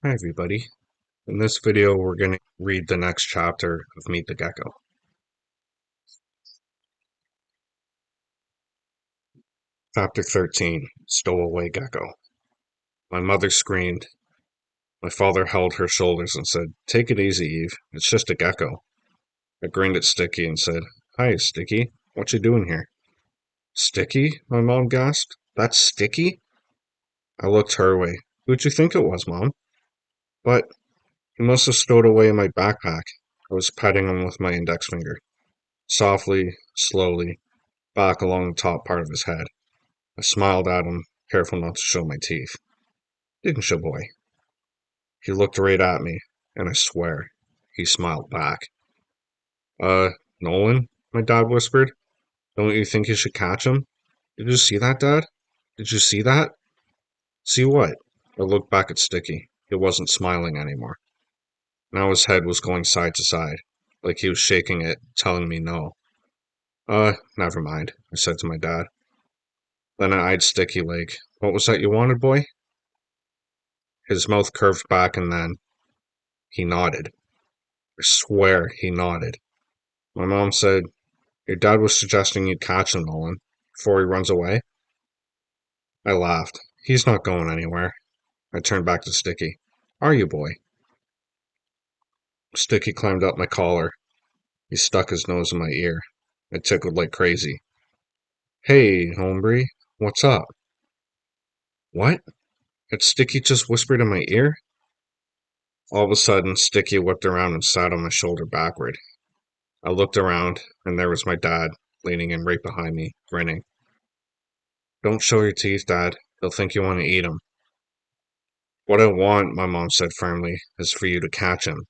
Hi everybody. In this video we're going to read the next chapter of Meet the Gecko. Chapter 13, Stowaway Gecko. My mother screamed. My father held her shoulders and said, "Take it easy, Eve. It's just a gecko." I grinned at Sticky and said, "Hi, Sticky. What you doing here?" "Sticky?" my mom gasped. "That's Sticky?" I looked her way. "Who'd you think it was, Mom?" "But he must have stowed away in my backpack." I was patting him with my index finger, softly, slowly, back along the top part of his head. I smiled at him, careful not to show my teeth. "Didn't you, boy?" He looked right at me, and I swear, he smiled back. Uh, Nolan? My dad whispered. "Don't you think you should catch him?" "Did you see that, Dad? Did you see that?" "See what?" I looked back at Sticky. He wasn't smiling anymore. Now his head was going side to side, like he was shaking it, telling me no. Never mind," I said to my dad. Then I eyed Sticky like, "What was that you wanted, boy?" His mouth curved back and then he nodded. I swear he nodded. My mom said, "Your dad was suggesting you catch him, Nolan, before he runs away." I laughed. "He's not going anywhere." I turned back to Sticky. "Are you, boy?" Sticky climbed up my collar. He stuck his nose in my ear. It tickled like crazy. "Hey, hombre, what's up?" "What?" Had Sticky just whispered in my ear? All of a sudden, Sticky whipped around and sat on my shoulder backward. I looked around, and there was my dad, leaning in right behind me, grinning. "Don't show your teeth, Dad. They'll think you want to eat 'em." "What I want," my mom said firmly, "is for you to catch him."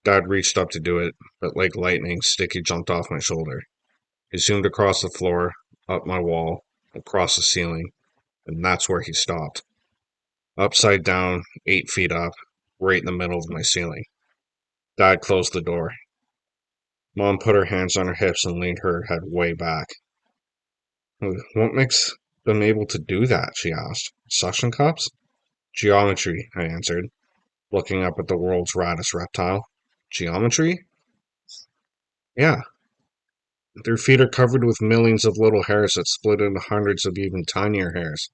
Dad reached up to do it, but like lightning, Sticky jumped off my shoulder. He zoomed across the floor, up my wall, across the ceiling, and that's where he stopped. Upside down, 8 feet up, right in the middle of my ceiling. Dad closed the door. Mom put her hands on her hips and leaned her head way back. "What makes them able to do that?" she asked. "Suction cups?" "Geometry," I answered, looking up at the world's raddest reptile. "Geometry?" "Yeah. Their feet are covered with millions of little hairs that split into hundreds of even tinier hairs.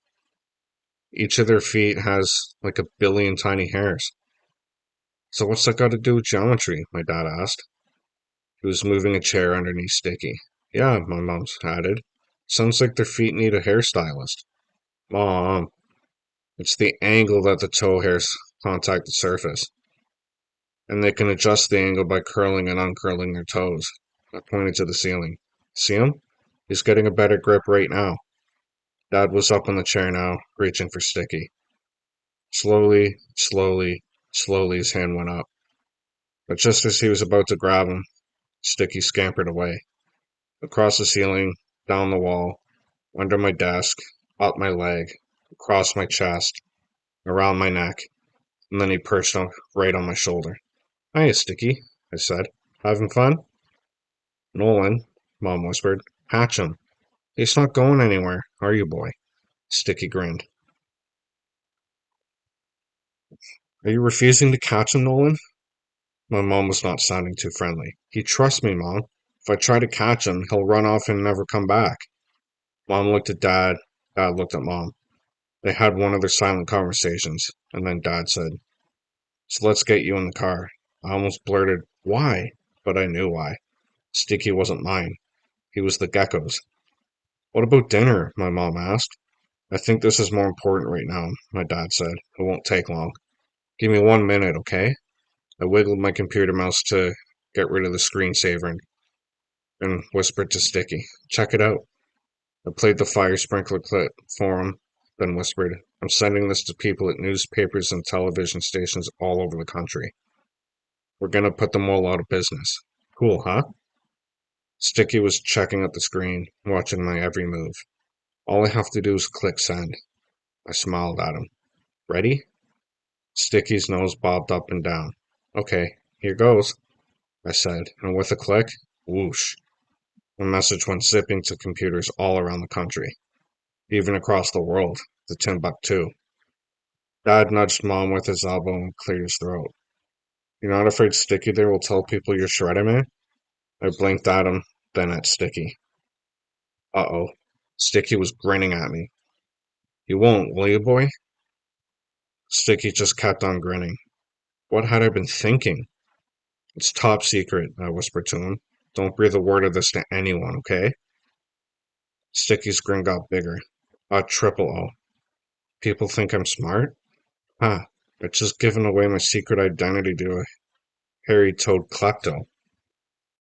Each of their feet has like a billion tiny hairs." "So what's that got to do with geometry?" my dad asked. He was moving a chair underneath Sticky. "Yeah," my mom added. "Sounds like their feet need a hairstylist." "Mom, it's the angle that the toe hairs contact the surface. And they can adjust the angle by curling and uncurling their toes." I pointed to the ceiling. "See him? He's getting a better grip right now." Dad was up on the chair now, reaching for Sticky. Slowly, slowly, slowly his hand went up. But just as he was about to grab him, Sticky scampered away. Across the ceiling, down the wall, under my desk, up my leg, across my chest, around my neck, and then he perched up right on my shoulder. "Hiya, Sticky," I said. "Having fun?" "Nolan," Mom whispered. "Hatch him. He's not going anywhere, are you, boy?" Sticky grinned. "Are you refusing to catch him, Nolan?" My mom was not sounding too friendly. "He trusts me, Mom. If I try to catch him, he'll run off and never come back." Mom looked at Dad. Dad looked at Mom. They had one of their silent conversations, and then Dad said, "So let's get you in the car." I almost blurted, "Why?" But I knew why. Sticky wasn't mine. He was the gecko's. "What about dinner?" my mom asked. "I think this is more important right now," my dad said. "It won't take long. Give me 1 minute, okay?" I wiggled my computer mouse to get rid of the screensaver and whispered to Sticky, "Check it out." I played the fire sprinkler clip for him, then whispered, "I'm sending this to people at newspapers and television stations all over the country. We're gonna put them all out of business. Cool, huh?" Sticky was checking out the screen, watching my every move. "All I have to do is click send." I smiled at him. "Ready?" Sticky's nose bobbed up and down. "Okay, here goes," I said, and with a click, whoosh, the message went zipping to computers all around the country, even across the world, to Timbuktu. Dad nudged Mom with his elbow and cleared his throat. You're not afraid Sticky there will tell people you're Shredderman? I blinked at him, then at Sticky. Uh-oh. Sticky was grinning at me. You won't, will you, boy? Sticky just kept on grinning. What had I been thinking? It's top secret, I whispered to him. Don't breathe a word of this to anyone, okay? Sticky's grin got bigger. A triple O. People think I'm smart? Huh. It's just giving away my secret identity to a hairy-toed klepto.